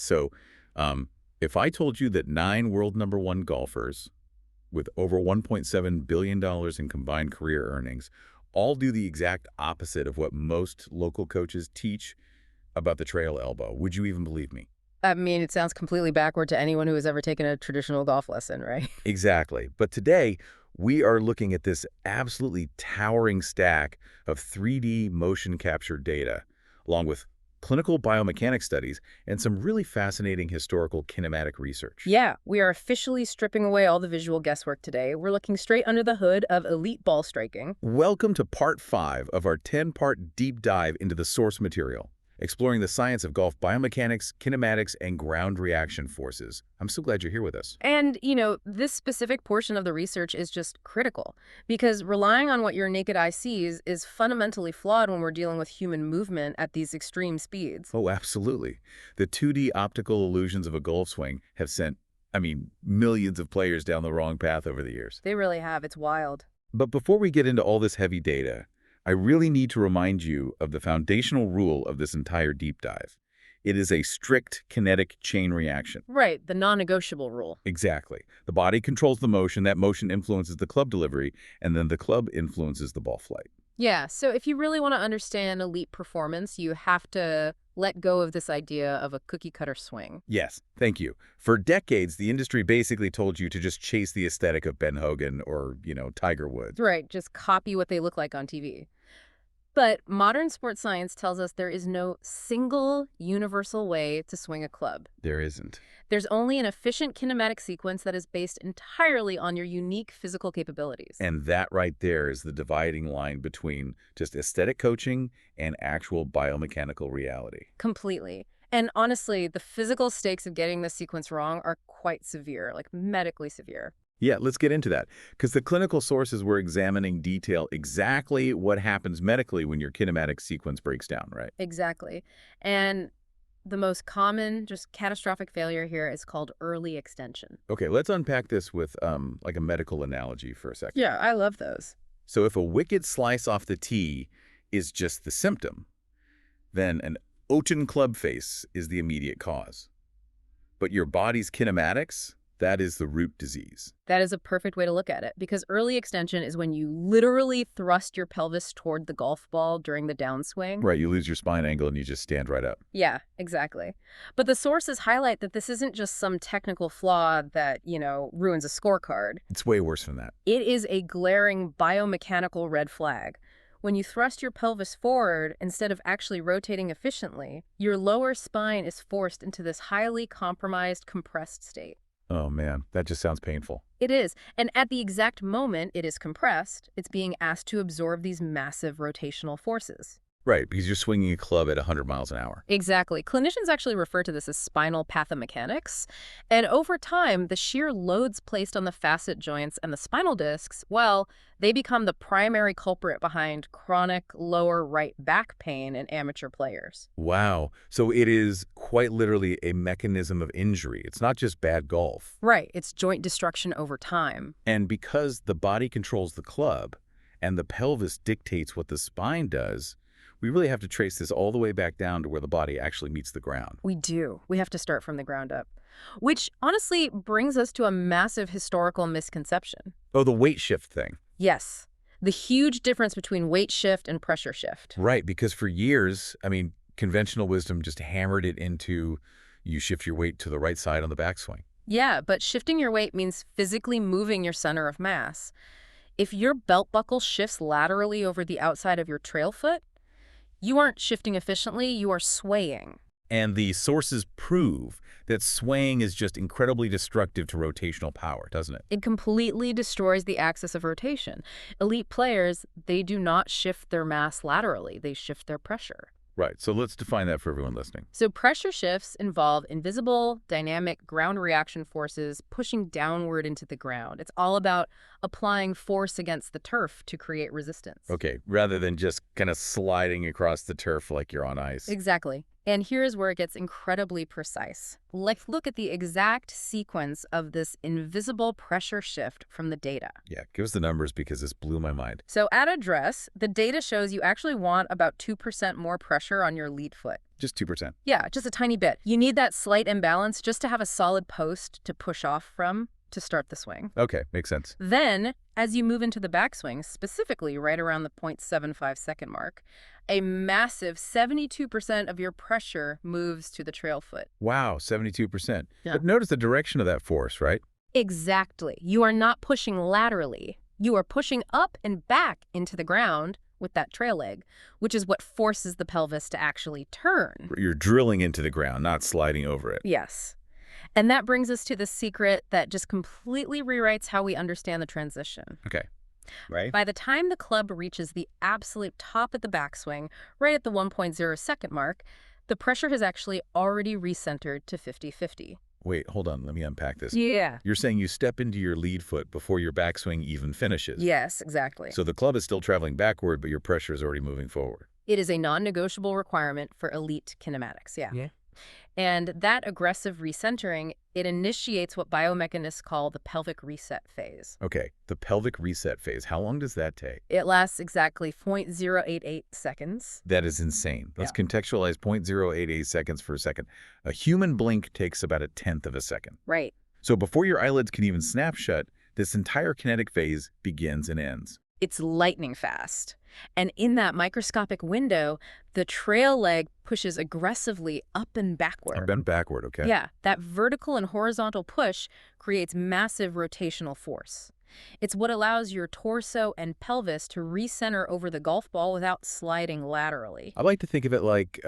So if I told you that 9 world #1 golfers with over $1.7 billion in combined career earnings all do the exact opposite of what most local coaches teach about the trail elbow, would you even believe me? I mean, it sounds completely backward to anyone who has ever taken a traditional golf lesson, right? Exactly. But today, we are looking at this absolutely towering stack of 3D motion capture data, along with clinical biomechanics studies and some really fascinating historical kinematic research. Yeah, we are officially stripping away all the visual guesswork today. We're looking straight under the hood of elite ball striking. Welcome to part 5 of our 10-part deep dive into the source material, exploring the science of golf biomechanics, kinematics, and ground reaction forces. I'm so glad you're here with us. And, this specific portion of the research is just critical because relying on what your naked eye sees is fundamentally flawed when we're dealing with human movement at these extreme speeds. Oh, absolutely. The 2D optical illusions of a golf swing have sent, millions of players down the wrong path over the years. They really have. It's wild. But before we get into all this heavy data, I really need to remind you of the foundational rule of this entire deep dive. It is a strict kinetic chain reaction. Right, the non-negotiable rule. Exactly. The body controls the motion, that motion influences the club delivery, and then the club influences the ball flight. Yeah, so if you really want to understand elite performance, you have to let go of this idea of a cookie-cutter swing. Yes, thank you. For decades, the industry basically told you to just chase the aesthetic of Ben Hogan or, Tiger Woods. Right, just copy what they look like on TV. But modern sports science tells us there is no single universal way to swing a club. There isn't. There's only an efficient kinematic sequence that is based entirely on your unique physical capabilities. And that right there is the dividing line between just aesthetic coaching and actual biomechanical reality. Completely. And honestly, the physical stakes of getting this sequence wrong are quite severe, like medically severe. Yeah, let's get into that, because the clinical sources we're examining detail exactly what happens medically when your kinematic sequence breaks down, right? Exactly. And the most common, just catastrophic failure here is called early extension. Okay, let's unpack this with like a medical analogy for a second. Yeah, I love those. So if a wicked slice off the tee is just the symptom, then an open club face is the immediate cause. But your body's kinematics, that is the root disease. That is a perfect way to look at it, because early extension is when you literally thrust your pelvis toward the golf ball during the downswing. Right, you lose your spine angle and you just stand right up. Yeah, exactly. But the sources highlight that this isn't just some technical flaw that, ruins a scorecard. It's way worse than that. It is a glaring biomechanical red flag. When you thrust your pelvis forward instead of actually rotating efficiently, your lower spine is forced into this highly compromised, compressed state. Oh man, that just sounds painful. It is. And at the exact moment it is compressed, it's being asked to absorb these massive rotational forces. Right, because you're swinging a club at 100 miles an hour. Exactly. Clinicians actually refer to this as spinal pathomechanics. And over time, the sheer loads placed on the facet joints and the spinal discs, well, they become the primary culprit behind chronic lower right back pain in amateur players. Wow. So it is quite literally a mechanism of injury. It's not just bad golf. Right. It's joint destruction over time. And because the body controls the club and the pelvis dictates what the spine does, we really have to trace this all the way back down to where the body actually meets the ground. We do. We have to start from the ground up. Which honestly brings us to a massive historical misconception. Oh, the weight shift thing. Yes. The huge difference between weight shift and pressure shift. Right, because for years, conventional wisdom just hammered it into you shift your weight to the right side on the backswing. Yeah, but shifting your weight means physically moving your center of mass. If your belt buckle shifts laterally over the outside of your trail foot, you aren't shifting efficiently, you are swaying. And the sources prove that swaying is just incredibly destructive to rotational power, doesn't it? It completely destroys the axis of rotation. Elite players, they do not shift their mass laterally, they shift their pressure. Right, so let's define that for everyone listening. So pressure shifts involve invisible, dynamic ground reaction forces pushing downward into the ground. It's all about applying force against the turf to create resistance. Okay, rather than just kind of sliding across the turf like you're on ice. Exactly. And here's where it gets incredibly precise. Let's look at the exact sequence of this invisible pressure shift from the data. Yeah, give us the numbers because this blew my mind. So at address, the data shows you actually want about 2% more pressure on your lead foot. Just 2%. Yeah, just a tiny bit. You need that slight imbalance just to have a solid post to push off from to start the swing. Okay, makes sense. Then, as you move into the backswing, specifically right around the 0.75 second mark, a massive 72% of your pressure moves to the trail foot. Wow, 72%. Yeah. But notice the direction of that force, right? Exactly. You are not pushing laterally. You are pushing up and back into the ground with that trail leg, which is what forces the pelvis to actually turn. You're drilling into the ground, not sliding over it. Yes. And that brings us to the secret that just completely rewrites how we understand the transition. Okay. Right? By the time the club reaches the absolute top of the backswing, right at the 1.0 second mark, the pressure has actually already recentered to 50-50. Wait, hold on. Let me unpack this. Yeah. You're saying you step into your lead foot before your backswing even finishes. Yes, exactly. So the club is still traveling backward, but your pressure is already moving forward. It is a non-negotiable requirement for elite kinematics, yeah. And that aggressive recentering, it initiates what biomechanists call the pelvic reset phase. Okay, the pelvic reset phase. How long does that take? It lasts exactly 0.088 seconds. That is insane. Let's contextualize 0.088 seconds for a second. A human blink takes about 1/10 of a second. Right. So before your eyelids can even snap shut, this entire kinetic phase begins and ends. It's lightning fast. And in that microscopic window, the trail leg pushes aggressively up and backward. I've been backward, okay? Yeah, that vertical and horizontal push creates massive rotational force. It's what allows your torso and pelvis to recenter over the golf ball without sliding laterally. I like to think of it like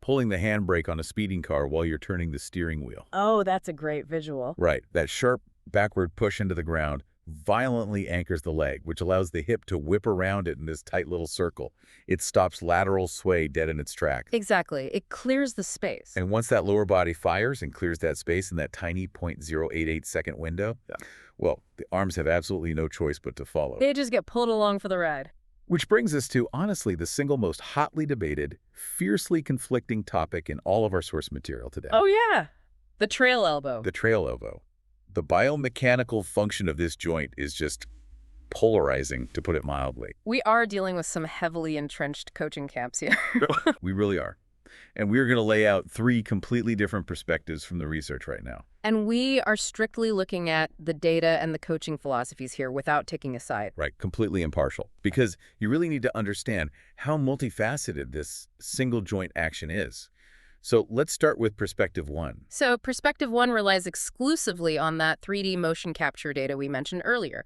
pulling the handbrake on a speeding car while you're turning the steering wheel. Oh, that's a great visual. Right. That sharp backward push into the ground violently anchors the leg, which allows the hip to whip around it in this tight little circle. It stops lateral sway dead in its tracks. Exactly. It clears the space. And once that lower body fires and clears that space in that tiny 0.088 second window, well, the arms have absolutely no choice but to follow. They just get pulled along for the ride. Which brings us to, honestly, the single most hotly debated, fiercely conflicting topic in all of our source material today. Oh, yeah. The trail elbow. The trail elbow. The biomechanical function of this joint is just polarizing, to put it mildly. We are dealing with some heavily entrenched coaching camps here. We really are. And we're going to lay out 3 completely different perspectives from the research right now. And we are strictly looking at the data and the coaching philosophies here without taking a side. Right, completely impartial. Because you really need to understand how multifaceted this single joint action is. So let's start with perspective 1. So perspective 1 relies exclusively on that 3D motion capture data we mentioned earlier.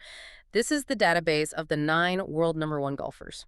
This is the database of the 9 world #1 golfers.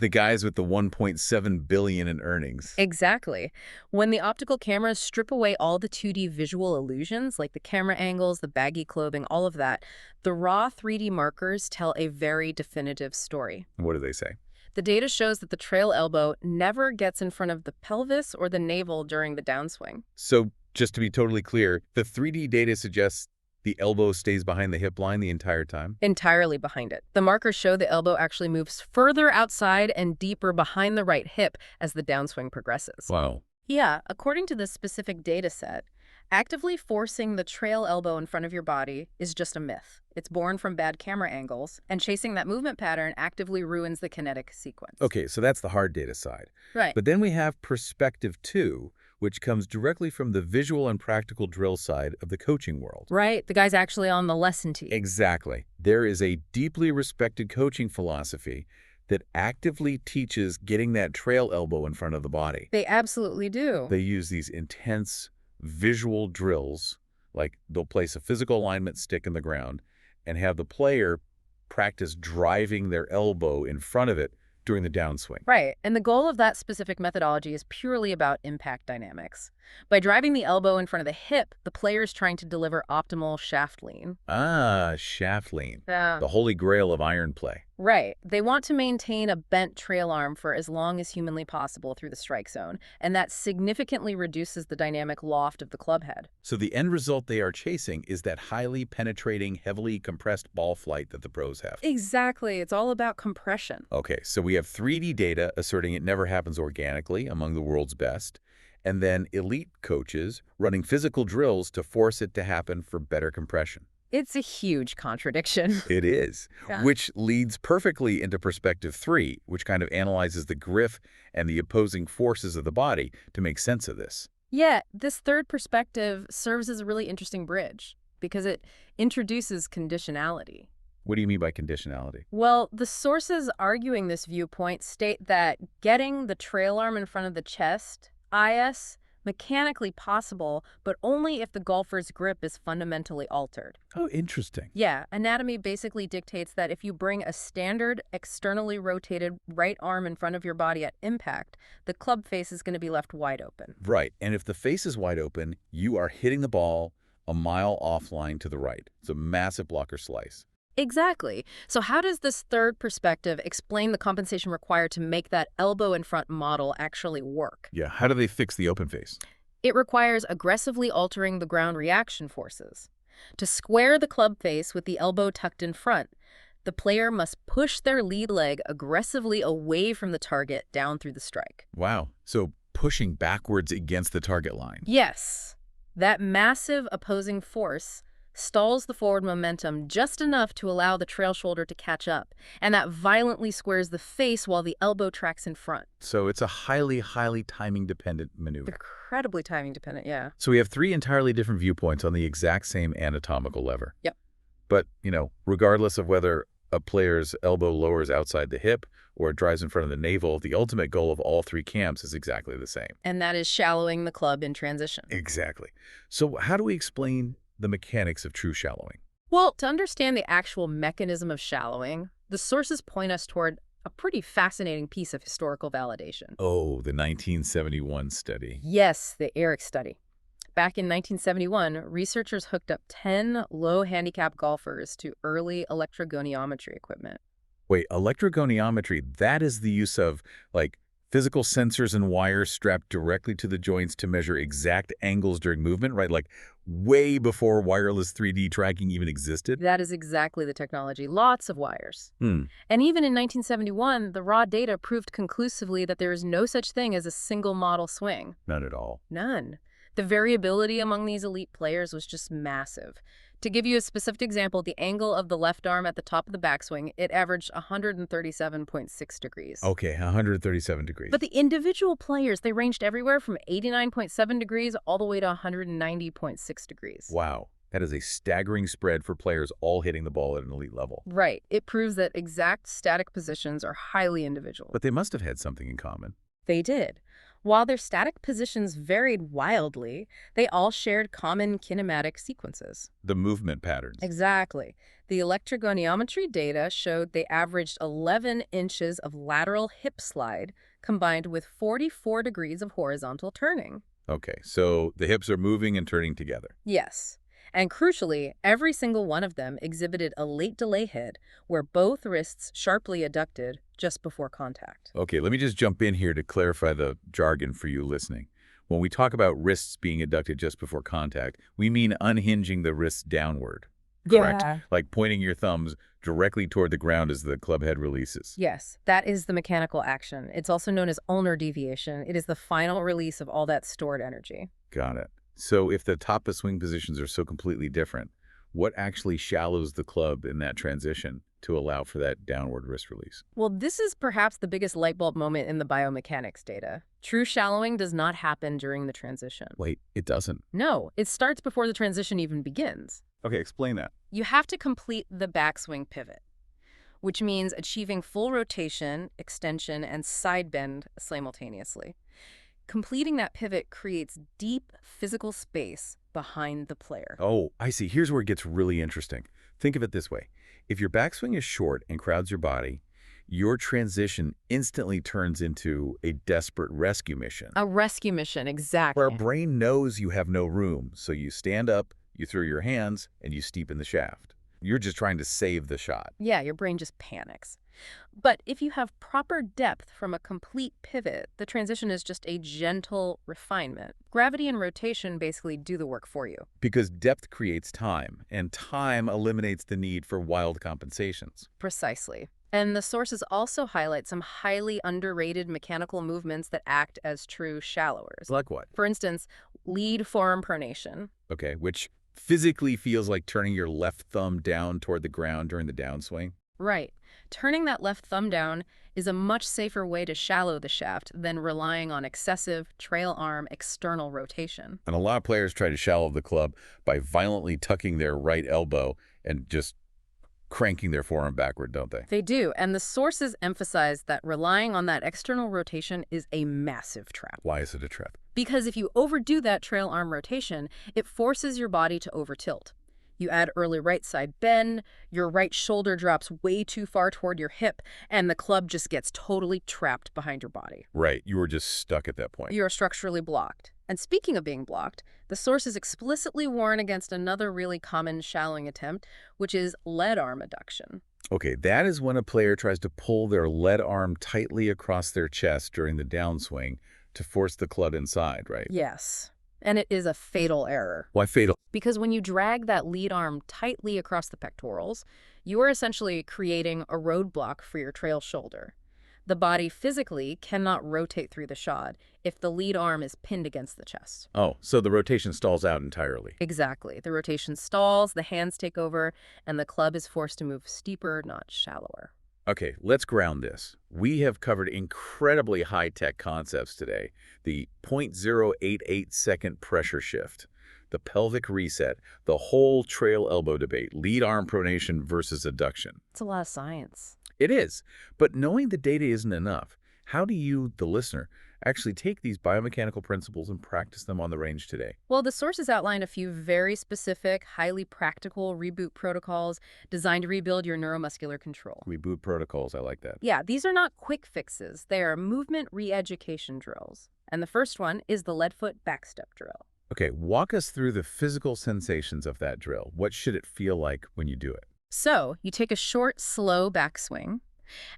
The guys with the $1.7 billion in earnings. Exactly. When the optical cameras strip away all the 2D visual illusions, like the camera angles, the baggy clothing, all of that, the raw 3D markers tell a very definitive story. What do they say? The data shows that the trail elbow never gets in front of the pelvis or the navel during the downswing. So just to be totally clear, the 3D data suggests the elbow stays behind the hip line the entire time? Entirely behind it. The markers show the elbow actually moves further outside and deeper behind the right hip as the downswing progresses. Wow. Yeah, according to this specific data set, actively forcing the trail elbow in front of your body is just a myth. It's born from bad camera angles, and chasing that movement pattern actively ruins the kinetic sequence. Okay, so that's the hard data side. Right. But then we have perspective 2, which comes directly from the visual and practical drill side of the coaching world. Right, the guy's actually on the lesson team. Exactly. There is a deeply respected coaching philosophy that actively teaches getting that trail elbow in front of the body. They absolutely do. They use these intense visual drills, like they'll place a physical alignment stick in the ground and have the player practice driving their elbow in front of it during the downswing. Right, and the goal of that specific methodology is purely about impact dynamics. By driving the elbow in front of the hip, the player is trying to deliver optimal shaft lean. Ah, shaft lean. Yeah. The holy grail of iron play. Right. They want to maintain a bent trail arm for as long as humanly possible through the strike zone, and that significantly reduces the dynamic loft of the club head. So the end result they are chasing is that highly penetrating, heavily compressed ball flight that the pros have. Exactly. It's all about compression. Okay, so we have 3D data asserting it never happens organically among the world's best, and then elite coaches running physical drills to force it to happen for better compression. It's a huge contradiction. It is, Yeah. which leads perfectly into perspective 3, which kind of analyzes the griff and the opposing forces of the body to make sense of this. Yeah, this third perspective serves as a really interesting bridge because it introduces conditionality. What do you mean by conditionality? Well, the sources arguing this viewpoint state that getting the trail arm in front of the chest, IS, mechanically possible, but only if the golfer's grip is fundamentally altered. Oh, interesting. Yeah, anatomy basically dictates that if you bring a standard externally rotated right arm in front of your body at impact, the club face is going to be left wide open. Right, and if the face is wide open, you are hitting the ball a mile offline to the right. It's a massive blocker slice. Exactly. So how does this third perspective explain the compensation required to make that elbow in front model actually work? Yeah, how do they fix the open face? It requires aggressively altering the ground reaction forces. To square the club face with the elbow tucked in front, the player must push their lead leg aggressively away from the target down through the strike. Wow, so pushing backwards against the target line. Yes, that massive opposing force stalls the forward momentum just enough to allow the trail shoulder to catch up, and that violently squares the face while the elbow tracks in front. So it's a highly, highly timing-dependent maneuver. Incredibly timing dependent, yeah. So we have 3 entirely different viewpoints on the exact same anatomical lever. Yep. But, regardless of whether a player's elbow lowers outside the hip or it drives in front of the navel, the ultimate goal of all 3 camps is exactly the same. And that is shallowing the club in transition. Exactly. So how do we explain the mechanics of true shallowing? Well, to understand the actual mechanism of shallowing, the sources point us toward a pretty fascinating piece of historical validation. Oh, the 1971 study. Yes, the Eric study. Back in 1971, researchers hooked up 10 low-handicap golfers to early electrogoniometry equipment. Wait, electrogoniometry, that is the use of, physical sensors and wires strapped directly to the joints to measure exact angles during movement, right? Like way before wireless 3D tracking even existed? That is exactly the technology. Lots of wires. Hmm. And even in 1971, the raw data proved conclusively that there is no such thing as a single model swing. None at all. None. The variability among these elite players was just massive. To give you a specific example, the angle of the left arm at the top of the backswing, it averaged 137.6 degrees. Okay, 137 degrees. But the individual players, they ranged everywhere from 89.7 degrees all the way to 190.6 degrees. Wow. That is a staggering spread for players all hitting the ball at an elite level. Right. It proves that exact static positions are highly individual. But they must have had something in common. They did. While their static positions varied wildly, they all shared common kinematic sequences. The movement patterns. Exactly. The electrogoniometry data showed they averaged 11 inches of lateral hip slide combined with 44 degrees of horizontal turning. Okay, so the hips are moving and turning together. Yes. And crucially, every single one of them exhibited a late delay hit where both wrists sharply adducted just before contact. Okay, let me just jump in here to clarify the jargon for you listening. When we talk about wrists being adducted just before contact, we mean unhinging the wrists downward. Correct? Yeah. Like pointing your thumbs directly toward the ground as the club head releases. Yes, that is the mechanical action. It's also known as ulnar deviation. It is the final release of all that stored energy. Got it. So if the top of swing positions are so completely different, what actually shallows the club in that transition to allow for that downward wrist release? Well, this is perhaps the biggest light bulb moment in the biomechanics data. True shallowing does not happen during the transition. Wait, it doesn't? No, it starts before the transition even begins. Okay, explain that. You have to complete the backswing pivot, which means achieving full rotation, extension, and side bend simultaneously. Completing that pivot creates deep physical space behind the player. Oh, I see. Here's where it gets really interesting. Think of it this way. If your backswing is short and crowds your body, your transition instantly turns into a desperate rescue mission. A rescue mission, exactly. Where our brain knows you have no room, so you stand up, you throw your hands, and you steepen the shaft. You're just trying to save the shot. Yeah, your brain just panics. But if you have proper depth from a complete pivot, the transition is just a gentle refinement. Gravity and rotation basically do the work for you. Because depth creates time, and time eliminates the need for wild compensations. Precisely. And the sources also highlight some highly underrated mechanical movements that act as true shallowers. Like what? For instance, lead forearm pronation. Okay, which physically feels like turning your left thumb down toward the ground during the downswing. Right. Turning that left thumb down is a much safer way to shallow the shaft than relying on excessive trail arm external rotation. And a lot of players try to shallow the club by violently tucking their right elbow and just cranking their forearm backward, don't they? They do, and the sources emphasize that relying on that external rotation is a massive trap. Why is it a trap? Because if you overdo that trail arm rotation, it forces your body to over-tilt. You add early right side bend, your right shoulder drops way too far toward your hip, and the club just gets totally trapped behind your body. Right, you were just stuck at that point. You are structurally blocked. And speaking of being blocked, the sources explicitly warn against another really common shallowing attempt, which is lead arm adduction. Okay, that is when a player tries to pull their lead arm tightly across their chest during the downswing to force the club inside, right? Yes. And it is a fatal error. Why fatal? Because when you drag that lead arm tightly across the pectorals, you are essentially creating a roadblock for your trail shoulder. The body physically cannot rotate through the shod if the lead arm is pinned against the chest. Oh, so the rotation stalls out entirely. Exactly. The rotation stalls, the hands take over, and the club is forced to move steeper, not shallower. Okay, let's ground this. We have covered incredibly high-tech concepts today. The 0.088-second pressure shift, the pelvic reset, the whole trail elbow debate, lead arm pronation versus adduction. It's a lot of science. It is, but knowing the data isn't enough. How do you, the listener, actually take these biomechanical principles and practice them on the range today? Well, the sources outline a few very specific, highly practical reboot protocols designed to rebuild your neuromuscular control. Reboot protocols, I like that. Yeah, these are not quick fixes. They are movement re-education drills. And the first one is the lead foot backstep drill. Okay, walk us through the physical sensations of that drill. What should it feel like when you do it? So, you take a short, slow backswing.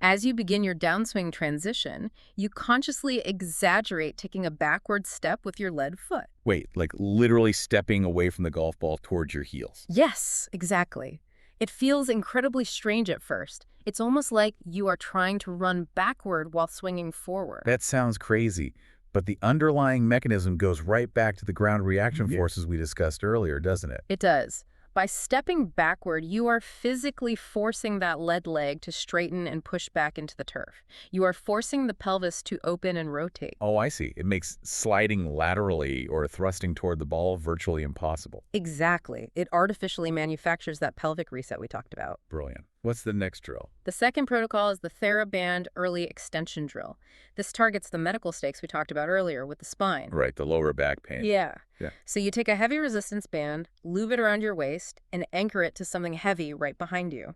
As you begin your downswing transition, you consciously exaggerate taking a backward step with your lead foot. Wait, like literally stepping away from the golf ball towards your heels? Yes, exactly. It feels incredibly strange at first. It's almost like you are trying to run backward while swinging forward. That sounds crazy, but the underlying mechanism goes right back to the ground reaction forces we discussed earlier, doesn't it? It does. By stepping backward, you are physically forcing that lead leg to straighten and push back into the turf. You are forcing the pelvis to open and rotate. Oh, I see. It makes sliding laterally or thrusting toward the ball virtually impossible. Exactly. It artificially manufactures that pelvic reset we talked about. Brilliant. What's the next drill? The second protocol is the TheraBand early extension drill. This targets the medical stakes we talked about earlier with the spine. Right, the lower back pain. Yeah. Yeah. So you take a heavy resistance band, loop it around your waist, and anchor it to something heavy right behind you.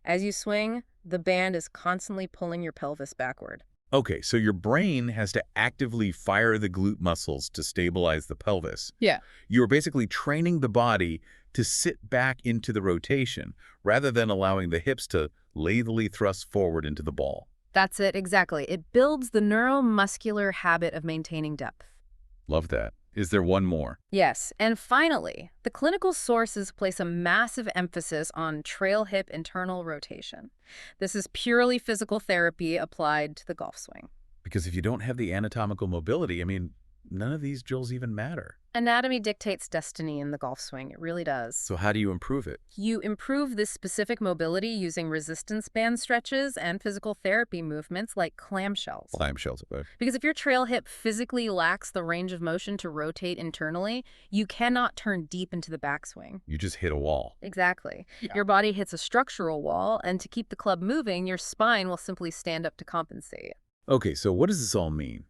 As you swing, the band is constantly pulling your pelvis backward. Okay, so your brain has to actively fire the glute muscles to stabilize the pelvis. Yeah. You're basically training the body to sit back into the rotation rather than allowing the hips to lazily thrust forward into the ball. That's it, exactly. It builds the neuromuscular habit of maintaining depth. Love that. Is there one more? Yes, and finally, the clinical sources place a massive emphasis on trail hip internal rotation. This is purely physical therapy applied to the golf swing. Because if you don't have the anatomical mobility, none of these drills even matter. Anatomy dictates destiny in the golf swing. It really does. So how do you improve it? You improve this specific mobility using resistance band stretches and physical therapy movements like clamshells. Clamshells. Because if your trail hip physically lacks the range of motion to rotate internally, you cannot turn deep into the backswing. You just hit a wall. Exactly. Yeah. Your body hits a structural wall, and to keep the club moving, your spine will simply stand up to compensate. Okay, so what does this all mean?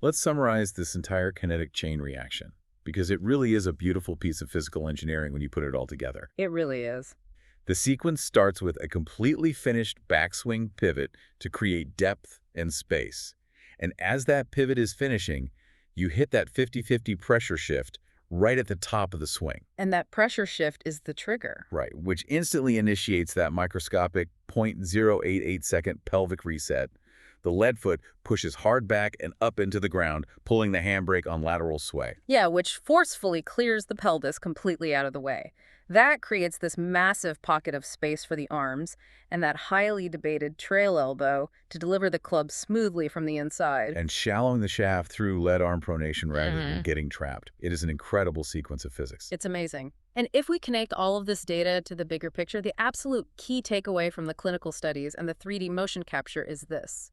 Let's summarize this entire kinetic chain reaction, because it really is a beautiful piece of physical engineering when you put it all together. It really is. The sequence starts with a completely finished backswing pivot to create depth and space. And as that pivot is finishing, you hit that 50-50 pressure shift right at the top of the swing. And that pressure shift is the trigger. Right, which instantly initiates that microscopic 0.088-second pelvic reset. The lead foot pushes hard back and up into the ground, pulling the handbrake on lateral sway. Yeah, which forcefully clears the pelvis completely out of the way. That creates this massive pocket of space for the arms and that highly debated trail elbow to deliver the club smoothly from the inside. And shallowing the shaft through lead arm pronation rather than Mhm. getting trapped. It is an incredible sequence of physics. It's amazing. And if we connect all of this data to the bigger picture, the absolute key takeaway from the clinical studies and the 3D motion capture is this.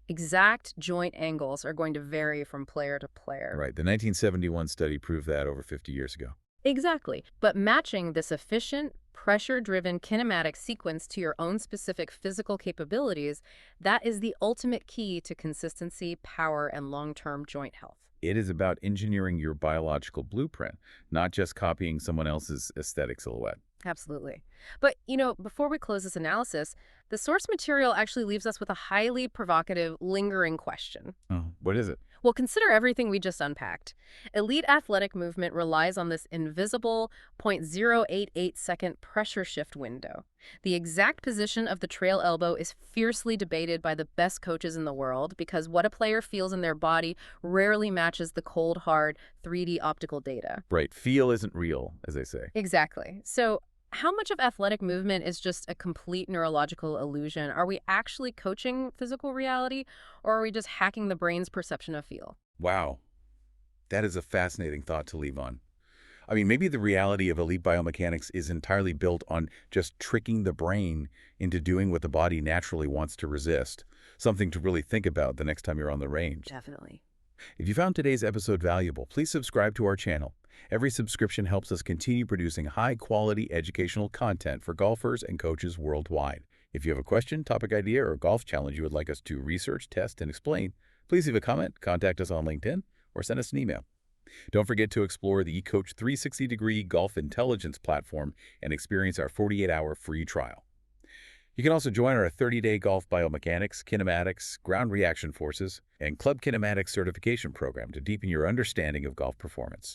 Exact joint angles are going to vary from player to player. Right. The 1971 study proved that over 50 years ago. Exactly. But matching this efficient, pressure-driven kinematic sequence to your own specific physical capabilities, that is the ultimate key to consistency, power, and long-term joint health. It is about engineering your biological blueprint, not just copying someone else's aesthetic silhouette. Absolutely. But, before we close this analysis, the source material actually leaves us with a highly provocative, lingering question. Oh, what is it? Well, consider everything we just unpacked. Elite athletic movement relies on this invisible 0.088-second pressure shift window. The exact position of the trail elbow is fiercely debated by the best coaches in the world because what a player feels in their body rarely matches the cold, hard 3D optical data. Right. Feel isn't real, as they say. Exactly. So, how much of athletic movement is just a complete neurological illusion? Are we actually coaching physical reality, or are we just hacking the brain's perception of feel? Wow. That is a fascinating thought to leave on. I mean, maybe the reality of elite biomechanics is entirely built on just tricking the brain into doing what the body naturally wants to resist. Something to really think about the next time you're on the range. Definitely. If you found today's episode valuable, please subscribe to our channel. Every subscription helps us continue producing high-quality educational content for golfers and coaches worldwide. If you have a question, topic idea, or golf challenge you would like us to research, test, and explain, please leave a comment, contact us on LinkedIn, or send us an email. Don't forget to explore the eCoach 360-degree golf intelligence platform and experience our 48-hour free trial. You can also join our 30-day Golf Biomechanics, Kinematics, Ground Reaction Forces, and Club Kinematics certification program to deepen your understanding of golf performance.